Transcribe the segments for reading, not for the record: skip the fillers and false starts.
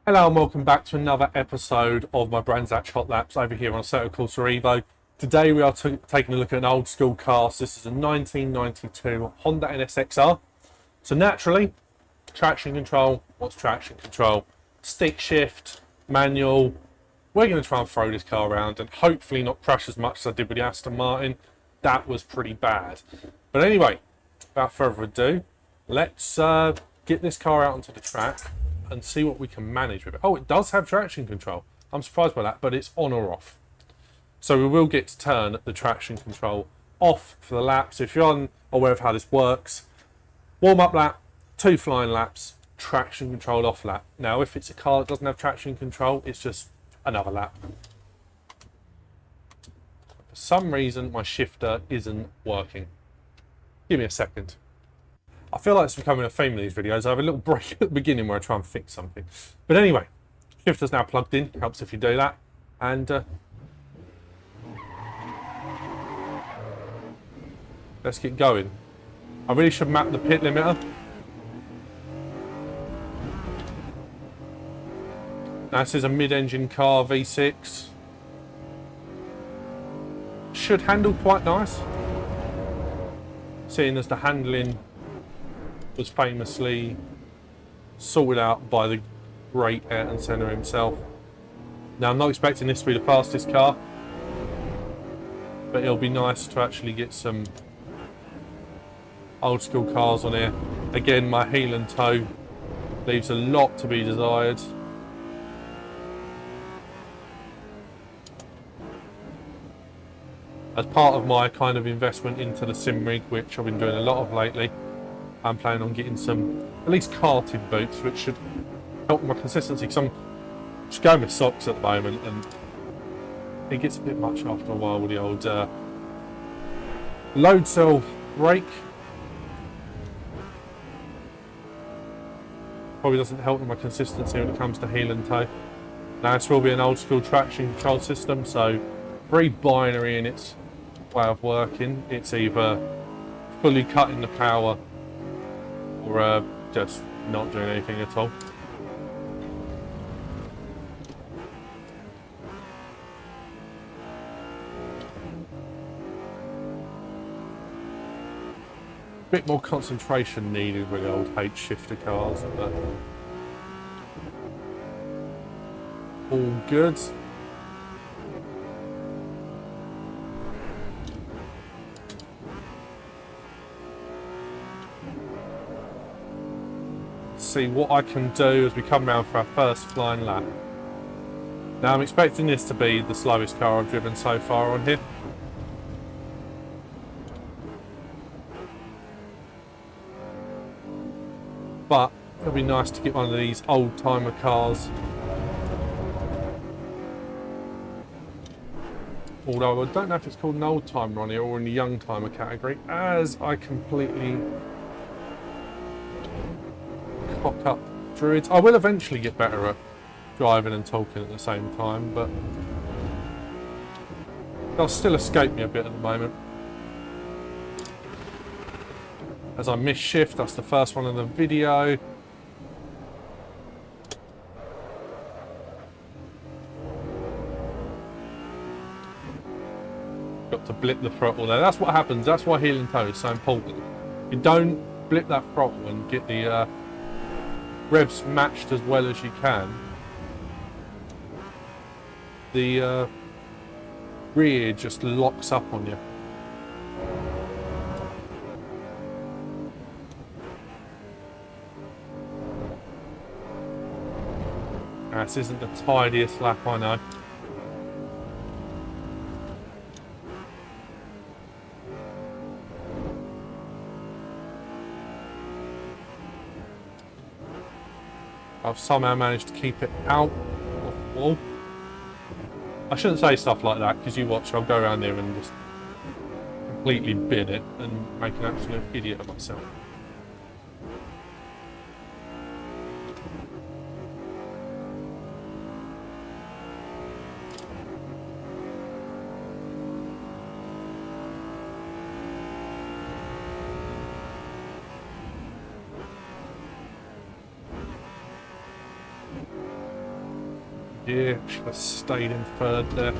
Hello and welcome back to another episode of my Brands Hatch Hot Laps over here on Assetto Corsa Evo. Today we are taking a look at an old school car. So this is a 1992 Honda NSXR. So naturally, traction control. What's traction control? Stick shift, manual. We're going to try and throw this car around and hopefully not crash as much as I did with the Aston Martin. That was pretty bad. But anyway, without further ado, let's get this car out onto the track and see what we can manage with it. Oh, it does have traction control. I'm surprised by that, but it's on or off. So we will get to turn the traction control off for the laps. If you're unaware of how this works, warm-up lap, 2 flying laps, traction control off lap. Now, if it's a car that doesn't have traction control, it's just another lap. For some reason, my shifter isn't working. Give me a second. I feel like it's becoming a theme in these videos. I have a little break at the beginning where I try and fix something. But anyway, shifter's now plugged in. Helps if you do that. And let's get going. I really should map the pit limiter. Now this is a mid-engine car, V6. Should handle quite nice. Seeing as the handling was famously sorted out by the great Ayrton Senna himself. Now I'm not expecting this to be the fastest car, but it'll be nice to actually get some old school cars on here. Again, my heel and toe leaves a lot to be desired. As part of my kind of investment into the sim rig, which I've been doing a lot of lately, I'm planning on getting some, at least karting boots, which should help my consistency, because I'm just going with socks at the moment, and it gets a bit much after a while with the old load cell brake. Probably doesn't help with my consistency when it comes to heel and toe. Now this will be an old school traction control system, so very binary in its way of working. It's either fully cutting the power or just not doing anything at all. Bit more concentration needed with the old H shifter cars, but all good. See what I can do as we come round for our first flying lap. Now I'm expecting this to be the slowest car I've driven so far on here. But it'll be nice to get one of these old timer cars. Although I don't know if it's called an old timer on here or in the young timer category, as I completely cock up druids. I will eventually get better at driving and talking at the same time, but they'll still escape me a bit at the moment. As I miss shift, that's the first one in the video. Got to blip the throttle there. That's what happens. That's why heel and toe is so important. You don't blip that throttle and get the revs matched as well as you can. The rear just locks up on you. Now, this isn't the tidiest lap, I know. I've somehow managed to keep it out of the wall. I shouldn't say stuff like that, because you watch, I'll go around there and just completely bin it and make an absolute idiot of myself. gear. Should have stayed in third there.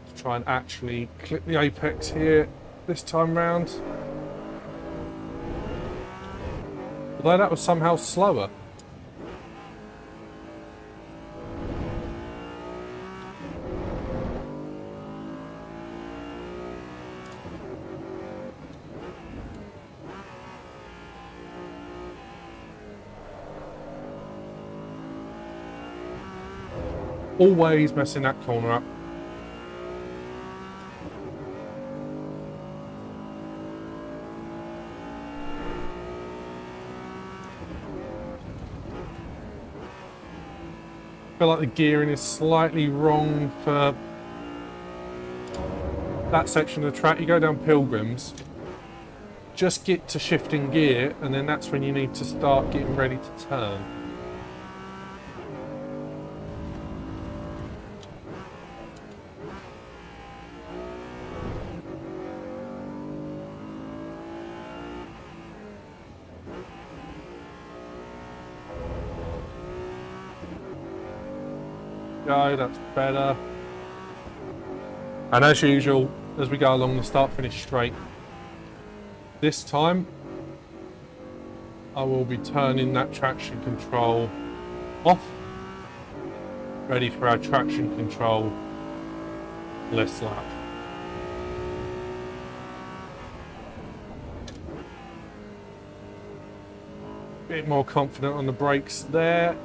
Let's try and actually clip the apex here this time round. Although that was somehow slower. Always messing that corner up. I feel like the gearing is slightly wrong for that section of the track. You go down Pilgrims, just get to shifting gear, and then that's when you need to start getting ready to turn. Go, that's better. And as usual, as we go along the start-finish straight, this time I will be turning that traction control off, ready for our traction control list lap. Bit more confident on the brakes there.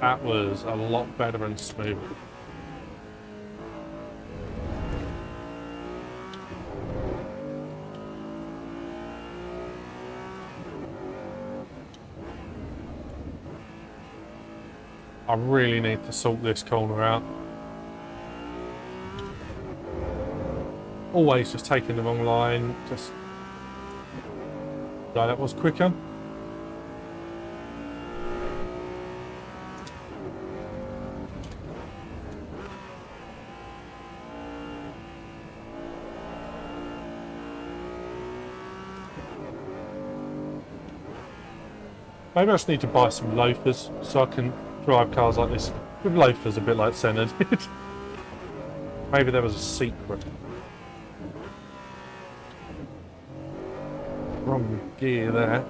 That was a lot better and smooth. I really need to sort this corner out. Always just taking the wrong line. Just no, that was quicker. Maybe I just need to buy some loafers so I can drive cars like this with loafers, a bit like Senna did. Maybe there was a secret. Wrong gear there.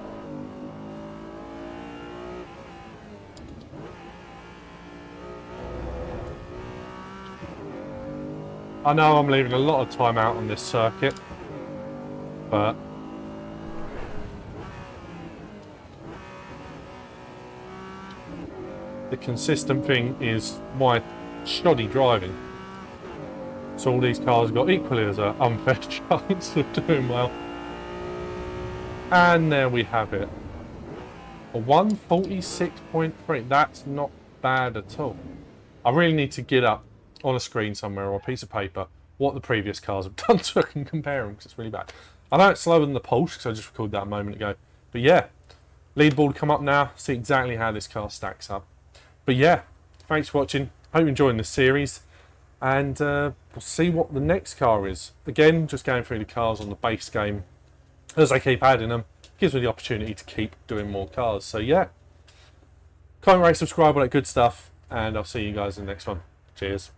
I know I'm leaving a lot of time out on this circuit, but the consistent thing is my shoddy driving. So all these cars got equally as an unfair chance of doing well. And there we have it. A 146.3. That's not bad at all. I really need to get up on a screen somewhere or a piece of paper what the previous cars have done so I can compare them, because it's really bad. I know it's slower than the Porsche because I just recorded that a moment ago. But yeah, leaderboard come up now. See exactly how this car stacks up. But yeah, thanks for watching. Hope you're enjoying this series. And we'll see what the next car is. Again, just going through the cars on the base game. As I keep adding them, gives me the opportunity to keep doing more cars. So yeah, comment, rate, subscribe, all that good stuff. And I'll see you guys in the next one. Cheers.